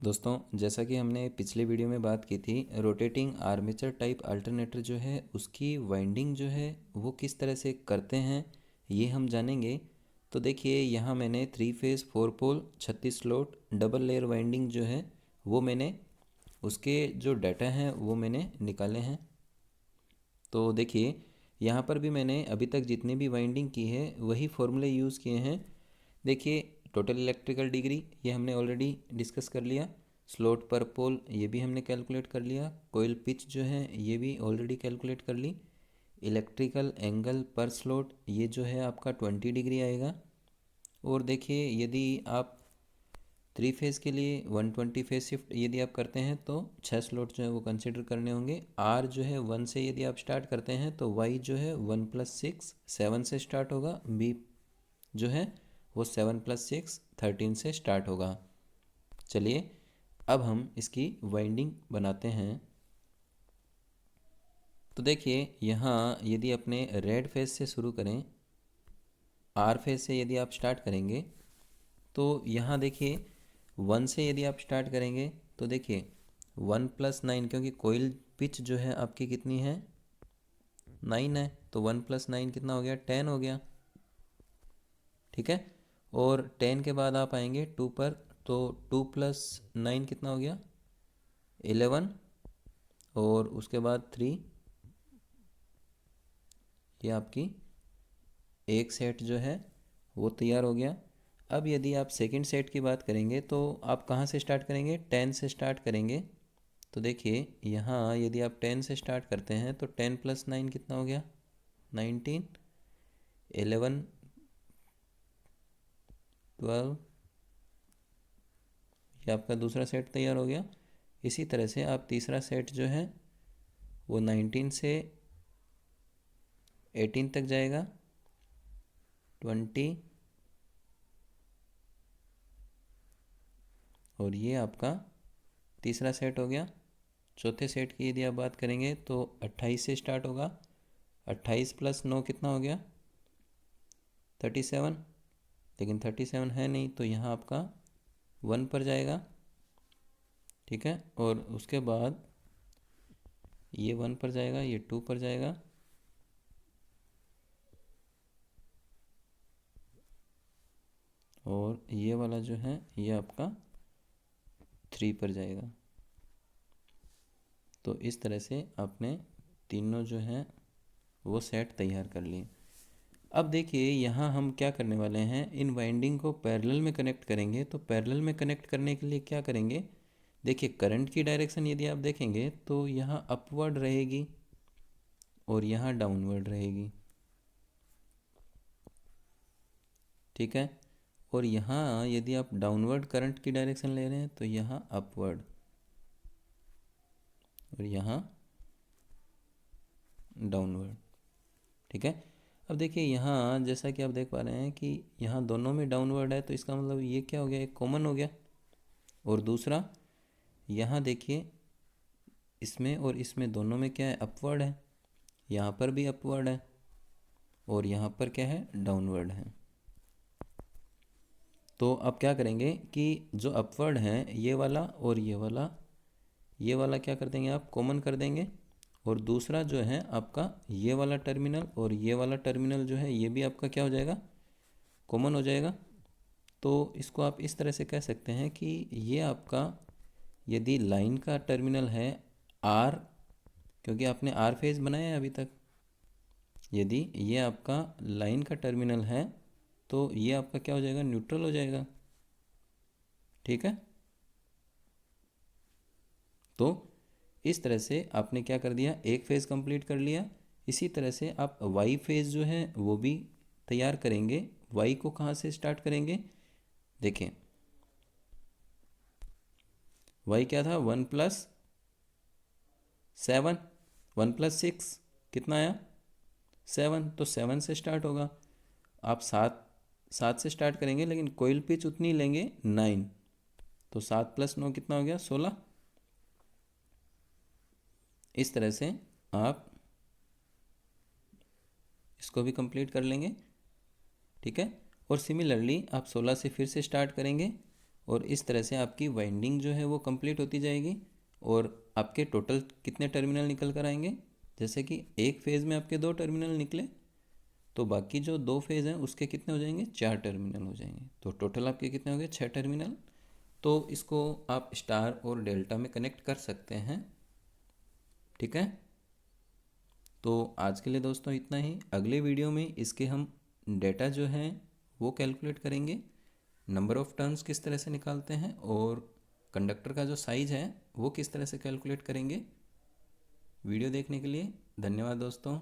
दोस्तों, जैसा कि हमने पिछले वीडियो में बात की थी, रोटेटिंग आर्मेचर टाइप अल्टरनेटर जो है उसकी वाइंडिंग जो है वो किस तरह से करते हैं ये हम जानेंगे। तो देखिए, यहाँ मैंने 3 फेज़ 4 पोल 36 स्लॉट डबल लेयर वाइंडिंग जो है वो मैंने उसके जो डाटा हैं वो मैंने निकाले हैं। तो देखिए, यहाँ पर भी मैंने अभी तक जितनी भी वाइंडिंग की है वही फॉर्मूले यूज़ किए हैं। देखिए, टोटल इलेक्ट्रिकल डिग्री ये हमने ऑलरेडी डिस्कस कर लिया, स्लॉट पर पोल ये भी हमने कैलकुलेट कर लिया, कोयल पिच जो है ये भी ऑलरेडी कैलकुलेट कर ली, इलेक्ट्रिकल एंगल पर स्लॉट ये जो है आपका 20 डिग्री आएगा। और देखिए, यदि आप 3 फेज़ के लिए 120 फेज़ शिफ्ट यदि आप करते हैं तो 6 स्लॉट जो है वो कंसिडर करने होंगे। आर जो है 1 से यदि आप स्टार्ट करते हैं तो वाई जो है 1 + 6 7 से स्टार्ट होगा, बी जो है वो 7 + 6 13 से स्टार्ट होगा। चलिए, अब हम इसकी वाइंडिंग बनाते हैं। तो देखिए, यहाँ यदि अपने रेड फेज से शुरू करें, आर फेज से यदि आप स्टार्ट करेंगे तो यहाँ देखिए 1 से यदि आप स्टार्ट करेंगे तो देखिए 1 + 9, क्योंकि कोयल पिच जो है आपकी कितनी है 9 है, तो 1 + 9 कितना हो गया 10 हो गया। ठीक है, और 10 के बाद आप आएंगे 2 पर, तो 2 + 9 कितना हो गया 11, और उसके बाद 3, ये आपकी एक सेट जो है वो तैयार हो गया। अब यदि आप सेकंड सेट की बात करेंगे तो आप कहाँ से स्टार्ट करेंगे 10 से स्टार्ट करेंगे। तो देखिए, यहाँ यदि आप 10 से स्टार्ट करते हैं तो 10 + 9 कितना हो गया 19, 11 12, ये आपका दूसरा सेट तैयार हो गया। इसी तरह से आप तीसरा सेट जो है वो 19 से 18 तक जाएगा, 20, और ये आपका तीसरा सेट हो गया। चौथे सेट की यदि आप बात करेंगे तो 28 से स्टार्ट होगा, 28 + 9 कितना हो गया 37, लेकिन 37 है नहीं तो यहाँ आपका 1 पर जाएगा। ठीक है, और उसके बाद ये 1 पर जाएगा, ये 2 पर जाएगा, और ये वाला जो है ये आपका 3 पर जाएगा। तो इस तरह से आपने तीनों जो हैं वो सेट तैयार कर लिए। अब देखिए, यहाँ हम क्या करने वाले हैं, इन वाइंडिंग को पैरेलल में कनेक्ट करेंगे। तो पैरेलल में कनेक्ट करने के लिए क्या करेंगे, देखिए करंट की डायरेक्शन यदि आप देखेंगे तो यहाँ अपवर्ड रहेगी और यहाँ डाउनवर्ड रहेगी। ठीक है, और यहाँ यदि आप डाउनवर्ड करंट की डायरेक्शन ले रहे हैं तो यहाँ अपवर्ड और यहाँ डाउनवर्ड। ठीक है, अब देखिए यहाँ जैसा कि आप देख पा रहे हैं कि यहाँ दोनों में डाउनवर्ड है, तो इसका मतलब ये क्या हो गया, एक कॉमन हो गया। और दूसरा यहाँ देखिए, इसमें और इसमें दोनों में क्या है अपवर्ड है, यहाँ पर भी अपवर्ड है और यहाँ पर क्या है डाउनवर्ड है। तो अब क्या करेंगे कि जो अपवर्ड है ये वाला और ये वाला क्या कर देंगे आप कॉमन कर देंगे, और दूसरा जो है आपका ये वाला टर्मिनल और ये वाला टर्मिनल जो है ये भी आपका क्या हो जाएगा कॉमन हो जाएगा। तो इसको आप इस तरह से कह सकते हैं कि ये आपका यदि लाइन का टर्मिनल है आर, क्योंकि आपने आर फेज बनाया है अभी तक, यदि ये आपका लाइन का टर्मिनल है तो ये आपका क्या हो जाएगा न्यूट्रल हो जाएगा। ठीक है, तो इस तरह से आपने क्या कर दिया, एक फेज़ कंप्लीट कर लिया। इसी तरह से आप वाई फेज़ जो है वो भी तैयार करेंगे। वाई को कहाँ से स्टार्ट करेंगे, देखें वाई क्या था 1 + 7, 1 + 6 कितना आया 7, तो 7 से स्टार्ट होगा। आप 7 से स्टार्ट करेंगे लेकिन कोयल पिच उतनी लेंगे 9, तो 7 + 9 कितना हो गया 16। इस तरह से आप इसको भी कंप्लीट कर लेंगे। ठीक है, और सिमिलरली आप 16 से फिर से स्टार्ट करेंगे और इस तरह से आपकी वाइंडिंग जो है वो कंप्लीट होती जाएगी और आपके टोटल कितने टर्मिनल निकल कर आएंगे। जैसे कि एक फेज़ में आपके 2 टर्मिनल निकले, तो बाकी जो 2 फेज़ हैं उसके कितने हो जाएंगे, 4 टर्मिनल हो जाएंगे। तो टोटल आपके कितने हो गए, 6 टर्मिनल। तो इसको आप स्टार और डेल्टा में कनेक्ट कर सकते हैं। ठीक है, तो आज के लिए दोस्तों इतना ही। अगले वीडियो में इसके हम डेटा जो है वो कैलकुलेट करेंगे, नंबर ऑफ़ टर्न्स किस तरह से निकालते हैं और कंडक्टर का जो साइज़ है वो किस तरह से कैलकुलेट करेंगे। वीडियो देखने के लिए धन्यवाद दोस्तों।